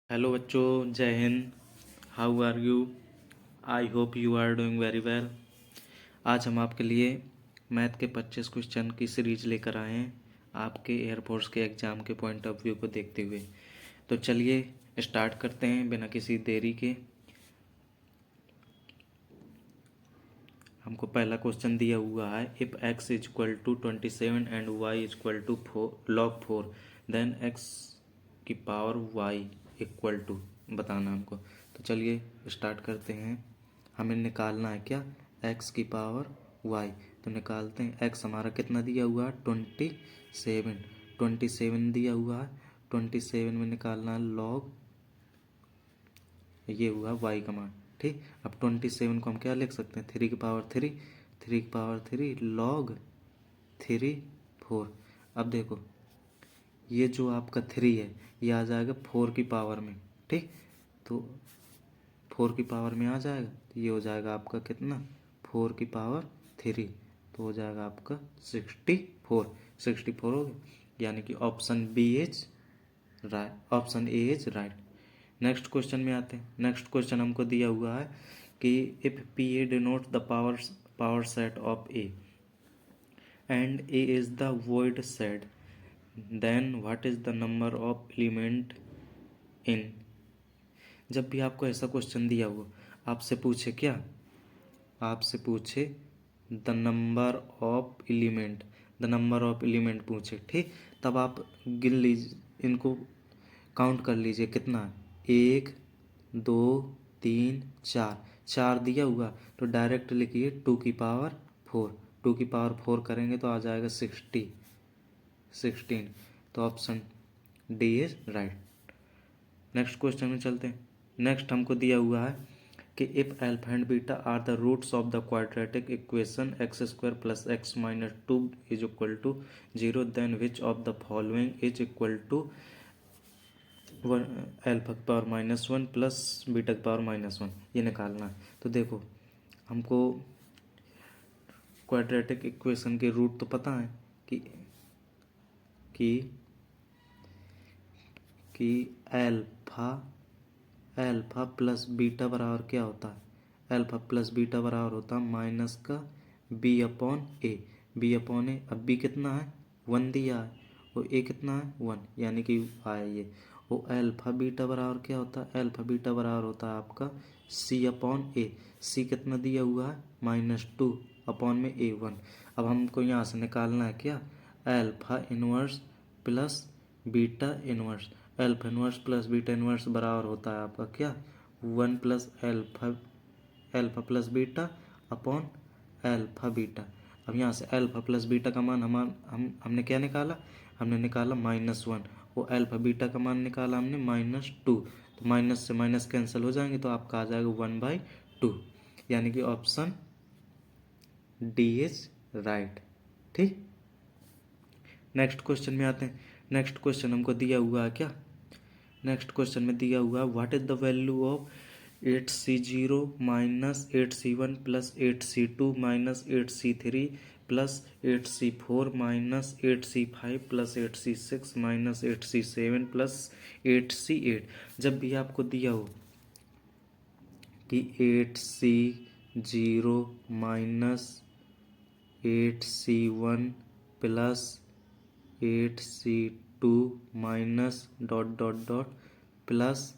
Hello बच्चों, जय हिंद। How are you? I hope you are doing very well. आज हम आपके लिए मैथ के 25 क्वेश्चन की सीरीज लेकर आए हैं, आपके एयरफोर्स के एग्ज़ाम के पॉइंट ऑफ व्यू को देखते हुए। तो चलिए स्टार्ट करते हैं बिना किसी देरी के। हमको पहला क्वेश्चन दिया हुआ है, if x is equal to 27 and y is equal to log 4, then x की पावर y इक्वल टू बताना हमको। तो चलिए स्टार्ट करते हैं। हमें निकालना है क्या, x की पावर y। तो निकालते हैं। x हमारा कितना दिया हुआ है, 27 दिया हुआ है। 27 में निकालना है log, ये हुआ y का मान। ठीक, अब 27 को हम क्या लिख सकते हैं, 3 की पावर 3, 3 की पावर 3 log 3 4। अब देखो ये जो आपका 3 है ये आ जाएगा 4 की पावर में। ठीक, तो 4 की पावर में आ जाएगा, तो ये हो जाएगा आपका कितना, 4 की पावर 3, तो हो जाएगा आपका 64 हो गया। यानी कि option B is right, option A is right. Next question में आते हैं। नेक्स्ट क्वेश्चन हमको दिया हुआ है कि if P A denote the power set of A and A is the void set, then what is the number of element in. जब भी आपको ऐसा क्वेश्चन दिया हुआ, आपसे पूछे क्या, आपसे पूछे the number of element, the number of element पूछे, ठीक, तब आप गिन लीजिए, इनको काउंट कर लीजिए कितना है, 1 2 3 4, 4 दिया हुआ तो डायरेक्ट लिखिए 2 की पावर 4। 2 की पावर 4 करेंगे तो आ जाएगा 16। तो option D is right. Next question में चलते हैं। नेक्स्ट हमको दिया हुआ है कि if alpha and beta are the roots of the quadratic equation x square plus x minus 2 is equal to 0, then which of the following is equal to alpha की power -1 plus beta की power -1, ये निकालना है। तो देखो हमको quadratic equation के root तो पता है कि कि कि अल्फा प्लस बीटा बराबर क्या होता है, अल्फा प्लस बीटा बराबर होता है माइनस का बी अपॉन ए। बी अपॉन ए, अब बी कितना है 1 दिया है और ए कितना है 1, यानी कि आया ये। वो अल्फा बीटा बराबर क्या होता है, अल्फा बीटा बराबर होता है आपका सी अपॉन ए। सी कितना दिया हुआ है -2 अपॉन में ए 1। अब हमको यहाँ से निकालना है क्या, alpha inverse plus beta inverse. Alpha inverse plus beta inverse बराबर होता है आपका क्या, 1 plus alpha plus beta upon alpha beta. अब यहाँ से अल्फा प्लस बीटा का मान हमने क्या निकाला, हमने निकाला -1, वो अल्फा बीटा का मान निकाला हमने -2। तो माइनस से माइनस कैंसिल हो जाएंगे तो आपका आ जाएगा 1/2, यानी कि ऑप्शन डी इज राइट। ठीक, नेक्स्ट क्वेश्चन में आते हैं। नेक्स्ट क्वेश्चन हमको दिया हुआ है क्या, नेक्स्ट क्वेश्चन में दिया हुआ है what is the value of 8c0 minus 8c1 plus 8c2 minus 8c3 plus 8c4 minus 8c5 plus 8c6 minus 8c7 plus 8c8। जब भी आपको दिया हो कि 8c0 minus 8c1 plus 8c2 minus dot dot dot plus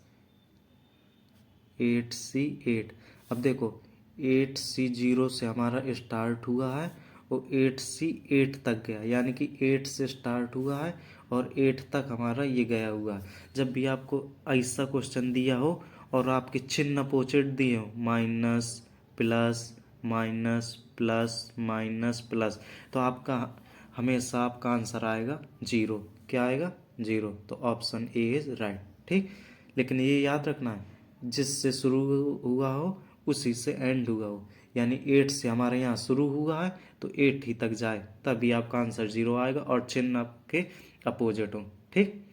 8c8। अब देखो 8c0 से हमारा स्टार्ट हुआ है और 8c8 तक गया, यानी कि 8 से स्टार्ट हुआ है और 8 तक हमारा ये गया हुआ है। जब भी आपको ऐसा क्वेश्चन दिया हो और आपके चिन्ह अपोजिट दिए हो, minus plus minus plus minus plus, तो आपका हमेशा आपका आंसर आएगा 0। क्या आएगा 0, तो ऑप्शन ए इज राइट। ठीक, लेकिन ये याद रखना है जिससे शुरू हुआ हो उसी से एंड हुआ हो, यानी 8 से हमारे यहाँ शुरू हुआ है तो 8 ही तक जाए, तभी आपका आंसर 0 आएगा और चिन्ह आपके अपोजिट हो। ठीक,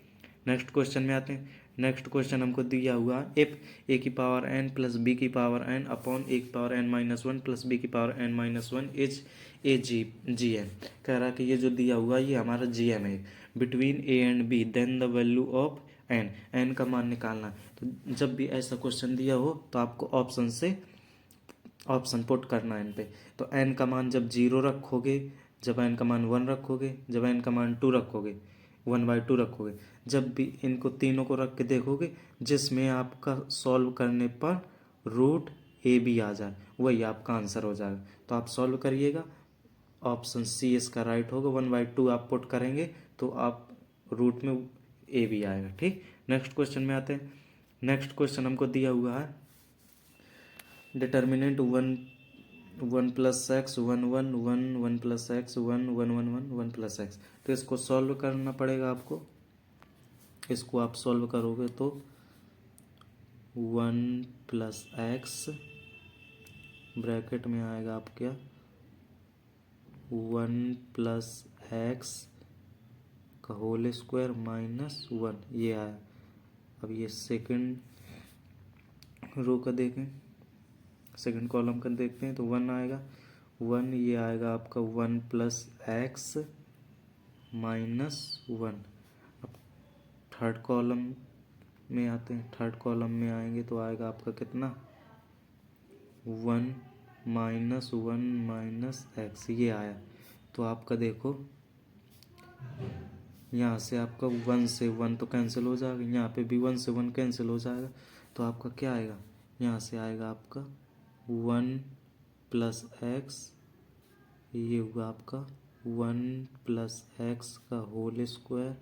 नेक्स्ट क्वेश्चन में आते हैं। नेक्स्ट क्वेश्चन हमको दिया हुआ इफ ए की पावर n प्लस बी की पावर n अपॉन ए की पावर n-1 प्लस बी की power n-1 is a G M. कह रहा है कि ये जो दिया हुआ ये हमारा जी एम है between a and b, then the value of n का मान निकालना है। तो जब भी ऐसा क्वेश्चन दिया हो तो आपको ऑप्शन पुट करना है इन पे। तो एन का मान जब 0 रखोगे, जब एन का मान 1 रखोगे, जब एन का मान 2 रखोगे, 1/2 रखोगे, जब भी इनको तीनों को रख के देखोगे जिसमें आपका सॉल्व करने पर रूट ए बी आ जाए वही आपका आंसर हो जाएगा। तो आप सॉल्व करिएगा, ऑप्शन सी इसका राइट होगा। 1/2 आप पुट करेंगे तो आप रूट में ए बी आएगा। ठीक, नेक्स्ट क्वेश्चन में आते हैं। नेक्स्ट क्वेश्चन हमको दिया हुआ है determinant 1 plus x 1 plus x 1 plus x. तो इसको सॉल्व करना पड़ेगा आपको। इसको आप सॉल्व करोगे तो 1 प्लस एक्स ब्रैकेट में आएगा आप क्या 1 प्लस एक्स का होल स्क्वायर -1 ये आया। अब ये सेकंड रो का देखें, सेकंड कॉलम का देखते हैं तो 1 आएगा 1, ये आएगा आपका 1 प्लस एक्स -1। अब थर्ड कॉलम में आते हैं, थर्ड कॉलम में आएंगे तो आएगा आपका कितना 1 -1 माइनस एक्स ये आया। तो आपका देखो यहाँ से आपका 1 से 1 तो कैंसिल हो जाएगा, यहाँ पे भी 1 से 1 कैंसिल हो जाएगा। तो आपका क्या आएगा, यहाँ से आएगा आपका 1 प्लस एक्स, ये हुआ आपका 1 प्लस एक्स का होल स्क्वायर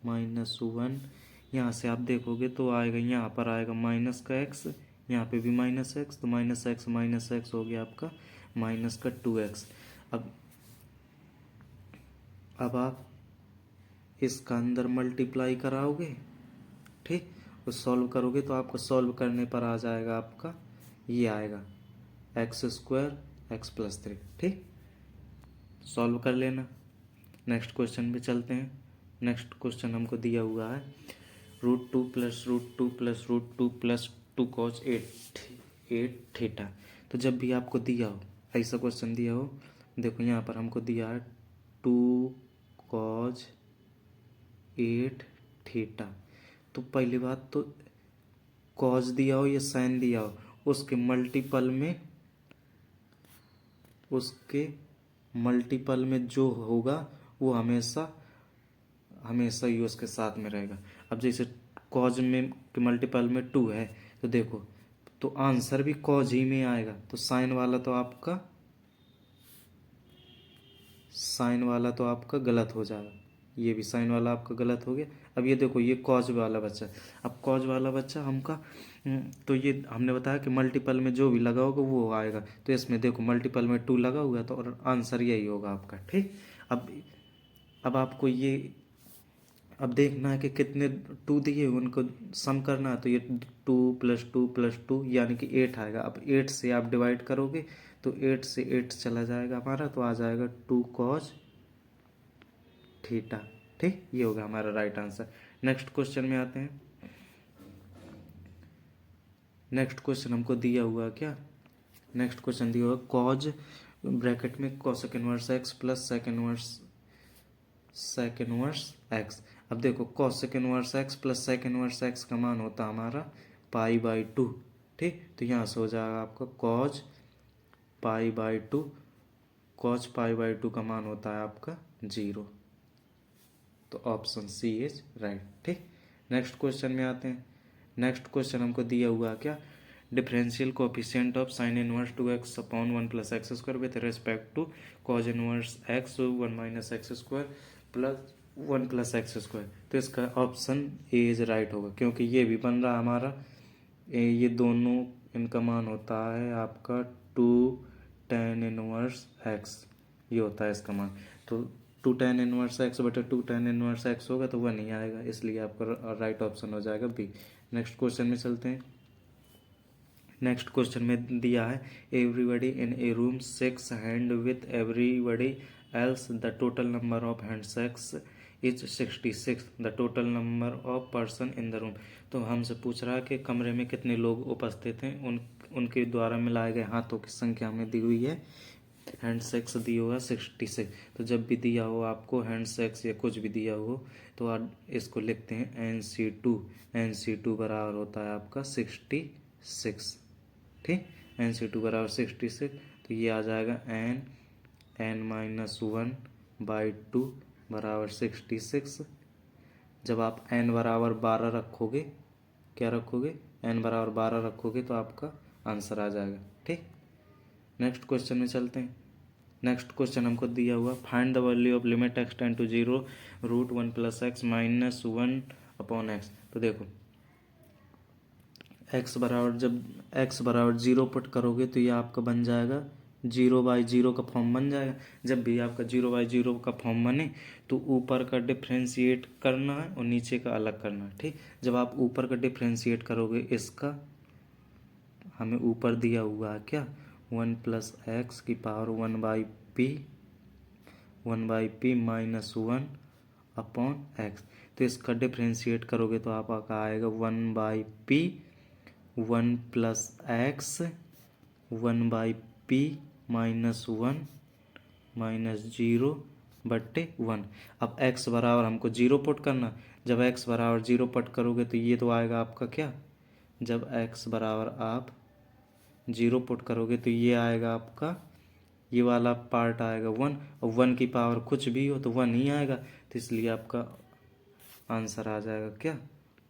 -1। यहाँ से आप देखोगे तो आएगा, यहाँ पर आएगा माइनस का एक्स, यहाँ पे भी माइनस एक्स, तो माइनस एक्स हो गया आपका माइनस का 2x। अब आप इसका अंदर मल्टीप्लाई कराओगे, ठीक, तो सॉल्व करोगे तो आपको सॉल्व करने पर आ जाएगा आपका ये आएगा x² x+3। ठीक, सॉल्व कर लेना। नेक्स्ट क्वेश्चन पे चलते हैं। नेक्स्ट क्वेश्चन हमको दिया हुआ है √2 + √2 + √2 + 2 cos 8 थीटा। तो जब भी आपको दिया हो ऐसा क्वेश्चन दिया हो, देखो यहाँ पर हमको दिया है 2 cos 8 थीटा। तो पहली बात तो कॉज दिया हो या साइन दिया हो उसके मल्टीपल में जो होगा वो हमेशा ही उसके साथ में रहेगा। अब जैसे कॉज में के मल्टीपल में 2 है तो देखो तो आंसर भी कॉज ही में आएगा। तो साइन वाला तो आपका गलत हो जाएगा, ये भी साइन वाला आपका गलत हो गया। अब ये देखो ये कॉज वाला बच्चा, अब कॉज वाला बच्चा हमका तो ये हमने बताया कि मल्टीपल में जो भी लगा होगा वो आएगा। तो इसमें देखो मल्टीपल में 2 लगा हुआ है तो और आंसर यही होगा आपका। ठीक, अब आपको ये अब देखना है कि कितने 2 दिए उनको सम करना है। तो ये 2 + 2 + 2 यानी कि 8 आएगा। अब 8 से आप डिवाइड करोगे तो 8 से 8 चला जाएगा हमारा, तो आ जाएगा 2 cos थीटा। ठीक, ये होगा हमारा राइट आंसर। नेक्स्ट क्वेश्चन में आते हैं। नेक्स्ट क्वेश्चन हमको दिया हुआ क्या, नेक्स्ट क्वेश्चन दिया हुआ कॉज ब्रैकेट में cosec inverse x plus sec inverse x। अब देखो cosec inverse x plus sec inverse x का मान होता है हमारा π/2। ठीक, तो यहाँ से हो जाएगा आपका cos π/2, cos π/2 का मान होता है आपका 0। तो ऑप्शन सी इज राइट। ठीक, नेक्स्ट क्वेश्चन में आते हैं। नेक्स्ट क्वेश्चन हमको दिया हुआ क्या, differential coefficient of sin inverse 2x/1 + x² with respect to cos inverse x 1 - x² + 1 + x²। तो इसका ऑप्शन ए इज राइट होगा, क्योंकि ये भी बन रहा हमारा ये दोनों इनका मान होता है आपका 2 tan इनवर्स x, ये होता है इसका मान। तो 2 tan इनवर्स x बटे 2 tan इनवर्स x होगा तो 1 नहीं आएगा, इसलिए आपका राइट ऑप्शन हो जाएगा बी। नेक्स्ट क्वेश्चन में चलते हैं। नेक्स्ट क्वेश्चन में दिया है everybody in A room shakes hand with everybody else, the total number of handshakes is 66, the total number of person in the room. तो हमसे पूछ रहा है कि कमरे में कितने लोग उपस्थित हैं, उनके द्वारा मिलाए गए हाथों की संख्या हमें दी हुई है हैंड्स एक्स दिया होगा 66। तो जब भी दिया हो आपको हैंड्स एक्स या कुछ भी दिया हो तो आप इसको लिखते हैं NC2 बराबर होता है आपका 66। ठीक, NC2 बराबर 66। तो ये आ जाएगा n-1/2 बराबर 66। जब आप n बराबर 12 रखोगे, क्या रखोगे, n बराबर 12 रखोगे तो आपका आंसर आ जाएगा। ठीक, नेक्स्ट क्वेश्चन में चलते हैं। नेक्स्ट क्वेश्चन हमको दिया हुआ find the value of limit x tend to 0 √1 + x - 1/x। तो देखो x बराबर, जब x बराबर 0 पुट करोगे तो ये आपका बन जाएगा 0/0 का फॉर्म बन जाएगा। जब भी आपका 0/0 का फॉर्म बने तो ऊपर का डिफ्रेंशिएट करना है और नीचे का अलग करना है। ठीक, जब आप ऊपर का डिफ्रेंशिएट करोगे, इसका हमें ऊपर दिया हुआ है क्या, 1 + x की पावर 1/p -1/x। तो इसका डिफ्रेंशिएट करोगे तो आपका आएगा 1/p 1 + x 1/p -1/0/1। अब x बराबर हमको 0 पुट करना। जब x बराबर 0 पुट करोगे तो ये तो आएगा आपका क्या, जब x बराबर आप 0 पुट करोगे तो ये आएगा आपका, ये वाला पार्ट आएगा 1, और 1 की पावर कुछ भी हो तो 1 ही आएगा। तो इसलिए आपका आंसर आ जाएगा क्या,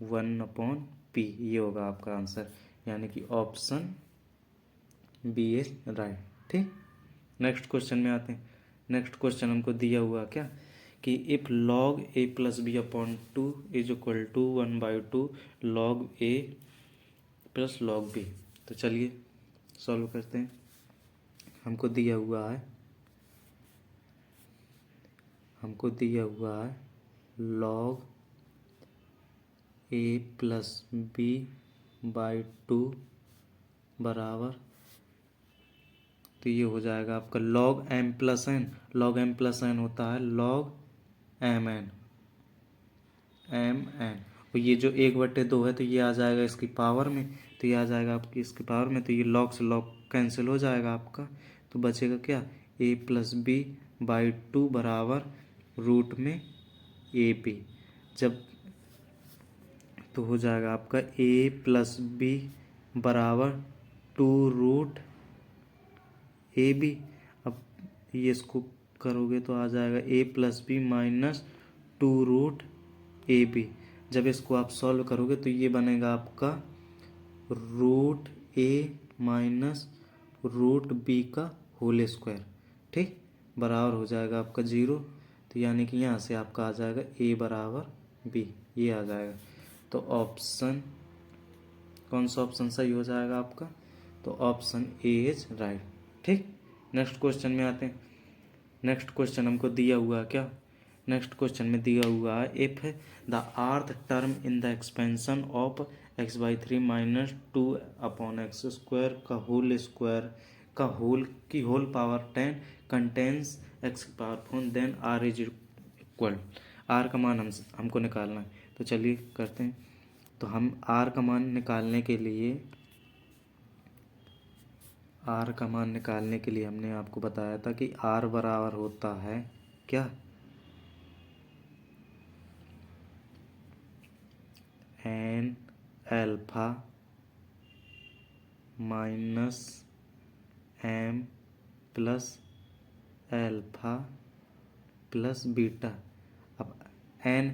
1/p। ये होगा आपका आंसर, यानी कि ऑप्शन बी इज राइट। ठीक, नेक्स्ट क्वेश्चन में आते हैं। नेक्स्ट क्वेश्चन हमको दिया हुआ क्या कि if log a + b/2 is equal to 1/2 log a + log b। तो चलिए सॉल्व करते हैं। हमको दिया हुआ है log a + b/2 बराबर, तो ये हो जाएगा आपका log m + n। log m + n होता है log mn। और ये जो 1/2 है तो ये आ जाएगा इसकी पावर में, तो ये आ जाएगा आपकी इसकी पावर में, तो ये log से log कैंसिल हो जाएगा आपका। तो बचेगा क्या, a + b/2 बराबर रूट में ab। जब तो हो जाएगा आपका a + b बराबर 2√ab। अब ये इसको करोगे तो आ जाएगा a + b -2√ab। जब इसको आप सॉल्व करोगे तो ये बनेगा आपका √a -√b का होल स्क्वायर। ठीक, बराबर हो जाएगा आपका 0। तो यानी कि यहाँ से आपका आ जाएगा a बराबर b, ये आ जाएगा। तो ऑप्शन, कौन सा ऑप्शन सही हो जाएगा आपका, तो ऑप्शन ए इज राइट। ठीक, नेक्स्ट क्वेश्चन में आते हैं। नेक्स्ट क्वेश्चन हमको दिया हुआ है क्या, नेक्स्ट क्वेश्चन में दिया हुआ है if the rth term in the expansion of x/3 - 2/x² का होल स्क्वायर का होल की whole power 10 contains x⁴, then r is equal. r का मान हमको निकालना है। तो चलिए करते हैं। तो हम r का मान निकालने के लिए हमने आपको बताया था कि r बराबर होता है क्या, n alpha minus m plus alpha plus beta. अब n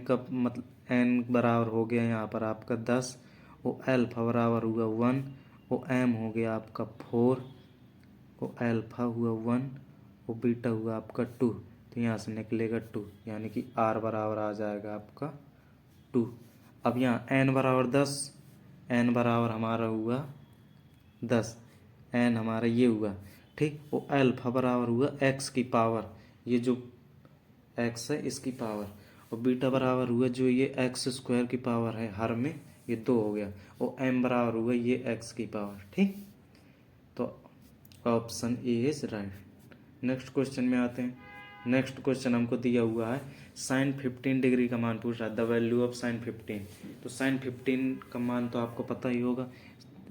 का मतलब n बराबर हो गया यहाँ पर आपका 10, वो अल्फा बराबर हुआ 1, वो m हो गया आपका 4, वो अल्फा हुआ 1, वो बीटा हुआ आपका 2। तो यहाँ से निकलेगा 2, यानी कि r बराबर आ जाएगा आपका 2। अब यहाँ n बराबर 10, n बराबर हमारा हुआ 10, n हमारा ये हुआ। ठीक, वो अल्फा बराबर हुआ x की पावर, ये जो x है इसकी पावर, और बीटा बराबर हुआ जो ये x² की पावर है हर में, ये 2 हो गया, और m बराबर हुआ ये x की पावर। ठीक, तो option A is right. Next question में आते हैं। नेक्स्ट क्वेश्चन हमको दिया हुआ है sin 15 डिग्री का मान पूछ रहा है, द वैल्यू ऑफ sin 15। तो sin 15 का मान तो आपको पता ही होगा,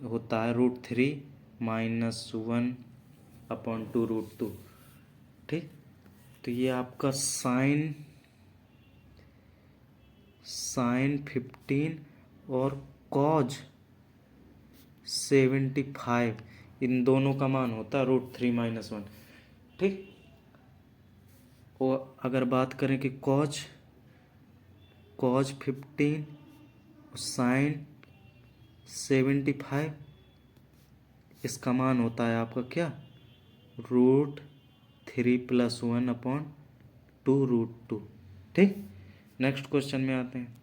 होता है √3 - 1 अपॉन 2√2। ठीक, तो ये आपका साइन 15 और कॉज 75, इन दोनों का मान होता है √3 - 1। ठीक, और अगर बात करें कि कॉज 15 साइन 75, इसका मान होता है आपका क्या, √3 + 1/2√2। ठीक, नेक्स्ट क्वेश्चन में आते हैं।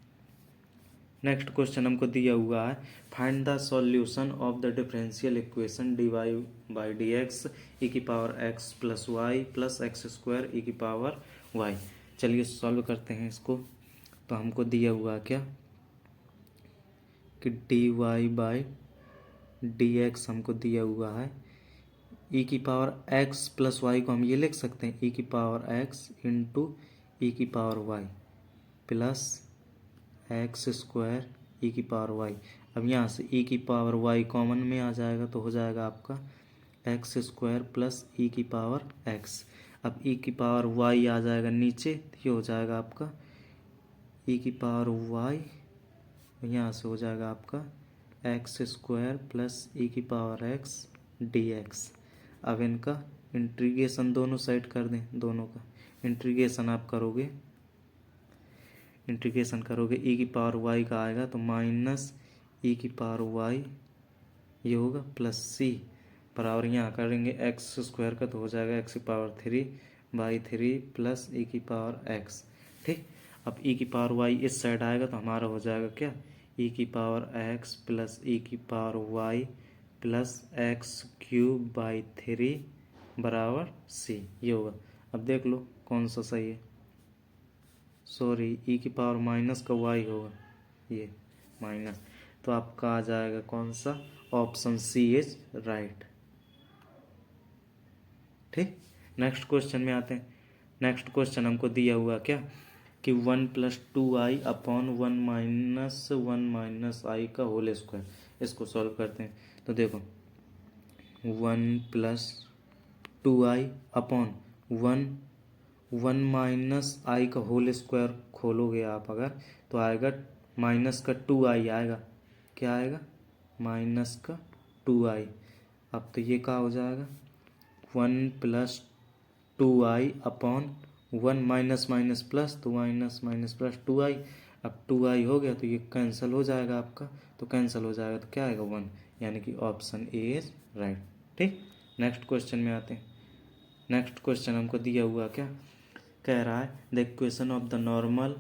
नेक्स्ट क्वेश्चन हमको दिया हुआ है, find the solution of the differential equation dy/dx e⁻x + y + x² e⁻y। चलिए सॉल्व करते हैं इसको। तो हमको दिया हुआ क्या कि dy/dx हमको दिया हुआ है e⁻x + y को हम ये लिख सकते हैं e⁻x × e⁻y + x² e⁻y। अब यहाँ से e⁻y कॉमन में आ जाएगा तो हो जाएगा आपका x² + e⁻x। अब e⁻y आ जाएगा नीचे, तो ये हो जाएगा आपका e⁻y, यहाँ से हो जाएगा आपका x² + e⁻x dx। अब इनका इंटीग्रेशन दोनों साइड कर दें, दोनों का इंटीग्रेशन आप करोगे, e⁻y का आएगा तो -e⁻y, ये होगा +c बराबर, यहाँ करेंगे x² का तो हो जाएगा x⁻3/3 + e⁻x। ठीक, अब e⁻y इस साइड आएगा तो हमारा हो जाएगा क्या, e⁻x + e⁻y + x³/3 बराबर c, ये होगा। अब देख लो कौन सा सही है, सॉरी e⁻- का y होगा, ये माइनस, तो आपका आ जाएगा कौन सा, ऑप्शन सी इज राइट। ठीक, नेक्स्ट क्वेश्चन में आते हैं। नेक्स्ट क्वेश्चन हमको दिया हुआ क्या कि 1 + 2i अपॉन 1 - 1 - i का होल स्क्वायर, इसको सॉल्व करते हैं। तो देखो 1 + 2i अपॉन 1 - i का होल स्क्वायर खोलोगे आप अगर, तो आएगा -2i आएगा, क्या आएगा, -2i। अब तो ये क्या हो जाएगा, 1 + 2i अपॉन 1 माइनस प्लस, तो -+ 2i। अब 2i हो गया तो ये कैंसिल हो जाएगा आपका, तो कैंसिल हो जाएगा तो क्या आएगा 1, यानी कि ऑप्शन ए इज राइट। ठीक, नेक्स्ट क्वेश्चन में आते हैं। नेक्स्ट क्वेश्चन हमको दिया हुआ क्या कह रहा है, the equation of the normal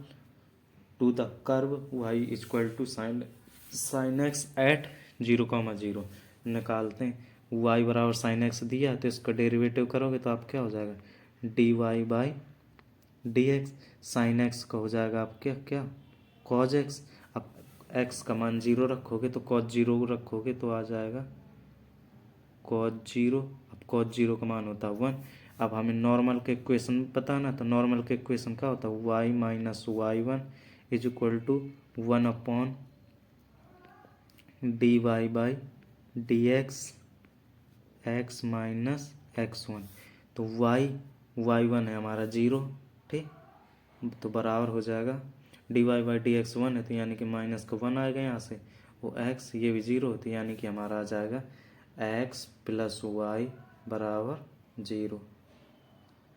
to the curve y = sin x at 0,0 निकालते हैं। y बराबर sin x दिया तो इसका डेरिवेटिव करोगे तो आप क्या हो जाएगा, dy/dx। sin x का हो जाएगा आप क्या cos x। अब x का मान 0 रखोगे तो cos 0 रखोगे तो आ जाएगा cos 0। अब cos 0 का मान होता है 1। अब हमें नॉर्मल के इक्वेशन पता ना, तो नॉर्मल के इक्वेशन क्या होता है, y - y1 = 1/dy/dx x - x1। तो y1 है हमारा 0। ठीक, तो बराबर हो जाएगा dy/dx 1 है तो यानी कि माइनस का 1 आएगा यहाँ से, वो x ये भी 0 तो यानी कि हमारा आ जाएगा x + y बराबर 0।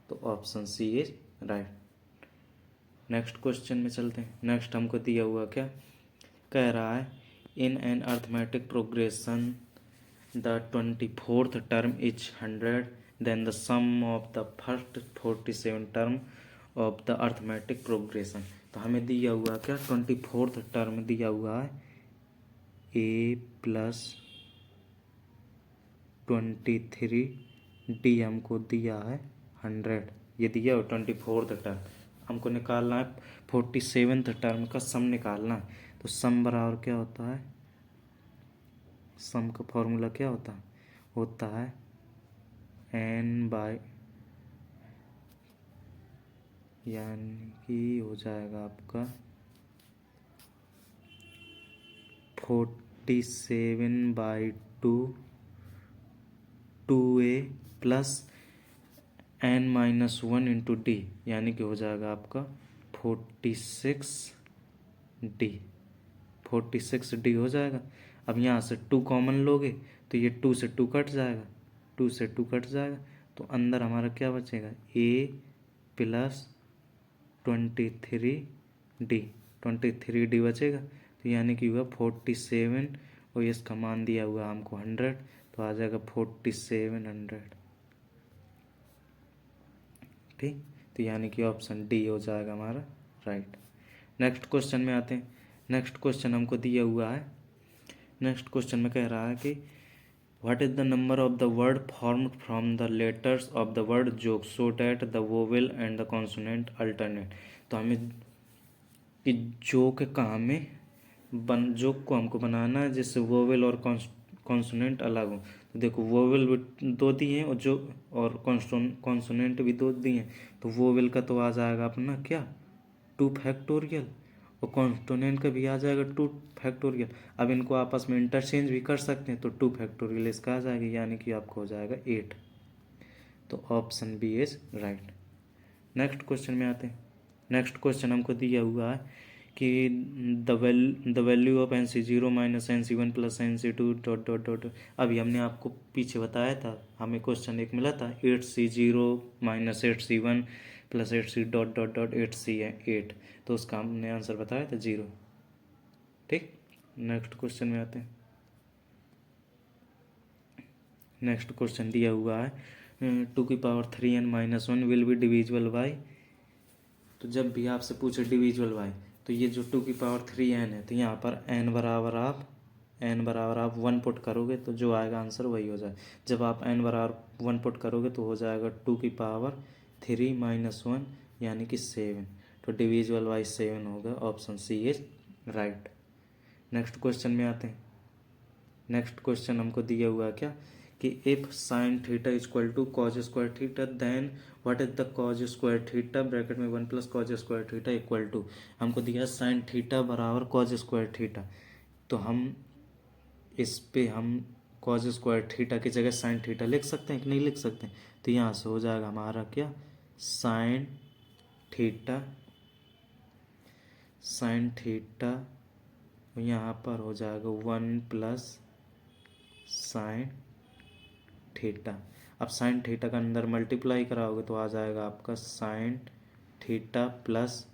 तो option C is right. Next question में चलते हैं। नेक्स्ट हमको दिया हुआ क्या कह रहा है, in an arithmetic progression the 24th term is 100, then the sum of the first 47 term of the arithmetic progression. तो हमें दिया हुआ क्या 24th टर्म दिया हुआ है a + 23 डी हमको दिया है 100, ये दिया हो 24th टर्म। हमको निकालना है 47th टर्म का सम निकालना है। तो सम बराबर क्या होता है, सम का फॉर्मूला क्या होता है n/, यानी कि हो जाएगा आपका 47/2 2a plus n-1 into D, यानी कि हो जाएगा आपका 46d। 46d हो जाएगा। अब यहाँ से 2 कॉमन लोगे तो ये 2 से 2 कट जाएगा, 2 से 2 कट जाएगा, तो अंदर हमारा क्या बचेगा, a प्लस 23d, 23d बचेगा। तो यानी कि हुआ 47, और इसका मान दिया हुआ हमको 100, तो आ जाएगा 4700। ठीक, तो यानी कि ऑप्शन डी हो जाएगा हमारा राइट। नेक्स्ट क्वेश्चन में आते हैं। नेक्स्ट क्वेश्चन हमको दिया हुआ है। नेक्स्ट क्वेश्चन में कह रहा है कि what is the number of the word formed from the letters of the word joke so that the vowel and the consonant alternate. तो हमें कि जोक का हमें जोक को हमको बनाना है जिससे वोवेल और कॉन्सोनेंट अलग हो। तो देखो वोवेल भी 2 दिए हैं और जो और कॉन्सोनेंट भी 2 दिए हैं, तो वोवेल का तो आ जाएगा अपना क्या 2 फैक्टोरियल, और कॉन्सोनेंट का भी आ जाएगा 2 फैक्टोरियल। अब इनको आपस में इंटरचेंज भी कर सकते हैं, तो 2 फैक्टोरियल इसका आ जाएगा, यानी कि आपको हो जाएगा 8। तो option B is right. Next question में आते हैं। नेक्स्ट क्वेश्चन हमको दिया हुआ है कि the value of NC0 minus NC1 plus NC2 dot dot dot. अभी हमने आपको पीछे बताया था, हमें क्वेश्चन एक मिला था 8C0 minus 8C1 plus 8C dot dot dot 8C8, तो उसका हमने आंसर बताया था 0। ठीक, नेक्स्ट क्वेश्चन में आते हैं। नेक्स्ट क्वेश्चन दिया हुआ है 2^3n-1 will be divisible by. तो जब भी आपसे पूछे डिविजिबल बाई, तो ये जो 2^3n है, तो यहाँ पर n बराबर आप 1 पुट करोगे तो जो आएगा आंसर वही हो जाए। जब आप n बराबर 1 पुट करोगे तो हो जाएगा 2^3 - 1 यानी कि 7। तो डिविजिबल बाई 7 होगा, option C is right. Next question में आते हैं। नेक्स्ट क्वेश्चन हमको दिया हुआ है क्या कि if sine theta equal to cos square theta then what is the cos square theta bracket में 1 plus cos square theta equal to. हमको दिया साइन थीटा बराबर कॉज स्क्वायर थीटा, तो हम इस पे हम कॉज स्क्वायर थीटा की जगह साइन थीटा लिख सकते हैं कि नहीं लिख सकते हैं। तो यहाँ से हो जाएगा हमारा क्या साइन थीटा, यहाँ पर हो जाएगा 1 प्लस साइन थीटा। अब साइन थीटा का अंदर मल्टीप्लाई कराओगे तो आ जाएगा आपका sine theta plus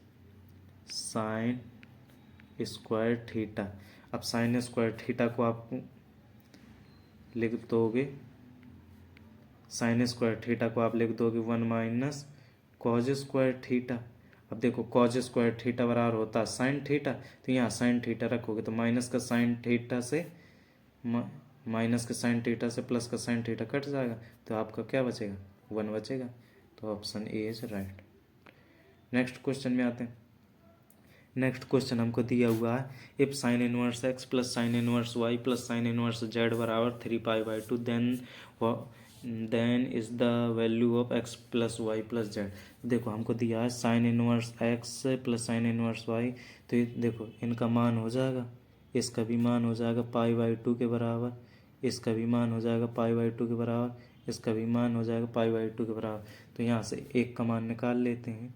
sine square theta. अब साइन स्क्वायर थीटा को आप लिख दोगे, साइन स्क्वायर थीटा को आप लिख दोगे 1 माइनस कॉज स्क्वायर थीटा। अब देखो कॉज स्क्वायर थीटा बराबर होता है साइन थीटा, तो यहाँ साइन थीटा रखोगे तो माइनस का साइन थीटा से प्लस का साइन थीटा कट जाएगा, तो आपका क्या बचेगा 1 बचेगा। तो option A is right. Next question में आते हैं। नेक्स्ट क्वेश्चन हमको दिया हुआ है if sine inverse x plus sine inverse y plus sine inverse z बराबर 3π/2 then is the value of x plus y plus z. देखो हमको दिया है sine inverse x plus sine inverse y, तो ये देखो इनका मान हो जाएगा, इसका भी मान हो जाएगा π/2 के बराबर, इसका भी मान हो जाएगा π/2 के बराबर, इसका भी मान हो जाएगा π/2 के बराबर। तो यहाँ से एक का मान निकाल लेते हैं,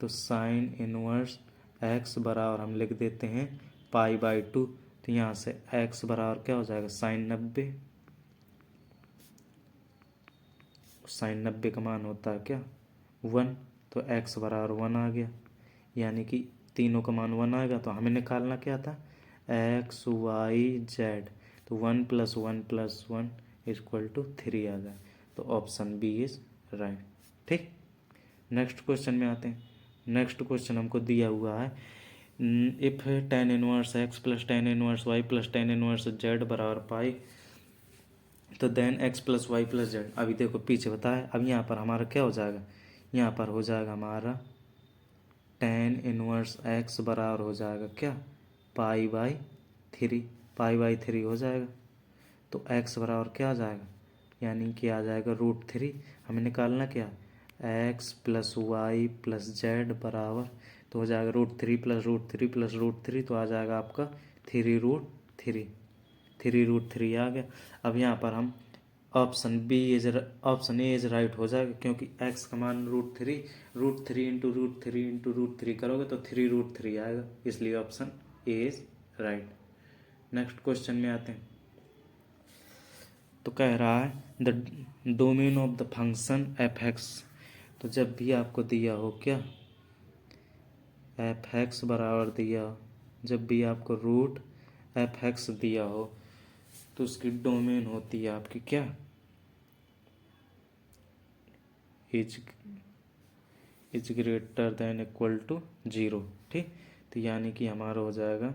तो साइन इनवर्स x बराबर हम लिख देते हैं π/2। तो यहाँ से x बराबर क्या हो जाएगा साइन 90। साइन 90 का मान होता है क्या 1, तो x बराबर 1 आ गया, यानी कि तीनों का मान 1 आएगा। तो हमें निकालना क्या था x y z, तो 1 + 1 + 1 = 3 आ गया। तो ऑप्शन बी इज राइट। ठीक, नेक्स्ट क्वेश्चन में आते हैं। नेक्स्ट क्वेश्चन हमको दिया हुआ है if tan inverse x plus tan inverse y plus tan inverse z बराबर पाई, तो then x plus y plus z. अभी देखो पीछे बताया, अब यहाँ पर हमारा क्या हो जाएगा, यहाँ पर हो जाएगा हमारा tan इनवर्स x बराबर हो जाएगा क्या π/3, π/3 हो जाएगा। तो x बराबर क्या आ जाएगा, यानी कि आ जाएगा √3। हमें निकालना क्या x plus y plus z बराबर, तो हो जाएगा √3 + √3 + √3, तो आ जाएगा आपका 3√3 आ गया। अब यहाँ पर हम ऑप्शन ए इज राइट हो जाएगा, क्योंकि x का मान √3 इंटू √3 करोगे तो 3√3 आएगा, इसलिए option A is right. Next question में आते हैं। तो कह रहा है the domain of the function f(x), तो जब भी आपको दिया हो क्या f(x) बराबर दिया, जब भी आपको √f(x) दिया हो तो उसकी डोमेन होती है आपकी क्या, is greater than equal to 0। ठीक, तो यानी कि हमारा हो जाएगा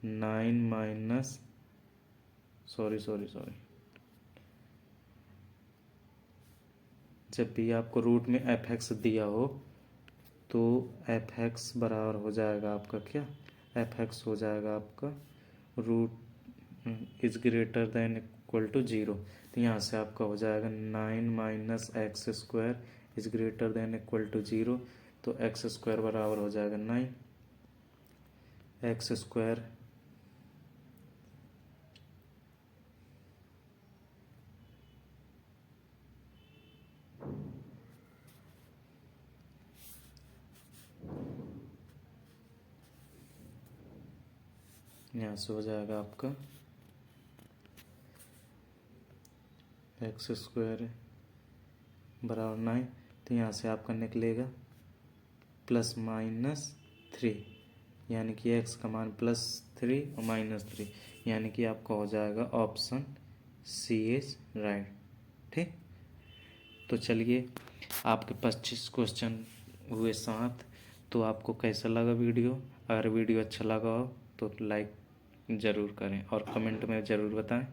9 माइनस सॉरी जब भी आपको रूट में f(x) दिया हो तो f(x) बराबर हो जाएगा आपका क्या, f(x) हो जाएगा आपका root is greater than equal to 0। तो यहाँ से आपका हो जाएगा 9 minus x square is greater than equal to 0। तो एक्स स्क्वायर बराबर हो जाएगा 9 एक्स स्क्वायर यहाँ से हो जाएगा आपका एक्स स्क्वायर बराबर 9। तो यहाँ से आपका निकलेगा +-3, यानी कि x का मान +3 और -3, यानी कि आपका हो जाएगा ऑप्शन सी इज राइट। ठीक, तो चलिए आपके 25 क्वेश्चन हुए 7। तो आपको कैसा लगा वीडियो? अगर वीडियो अच्छा लगा हो तो लाइक ज़रूर करें और कमेंट में ज़रूर बताएं।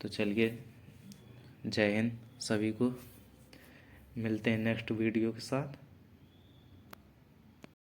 तो चलिए, जय हिंद सभी को, मिलते हैं नेक्स्ट वीडियो के साथ।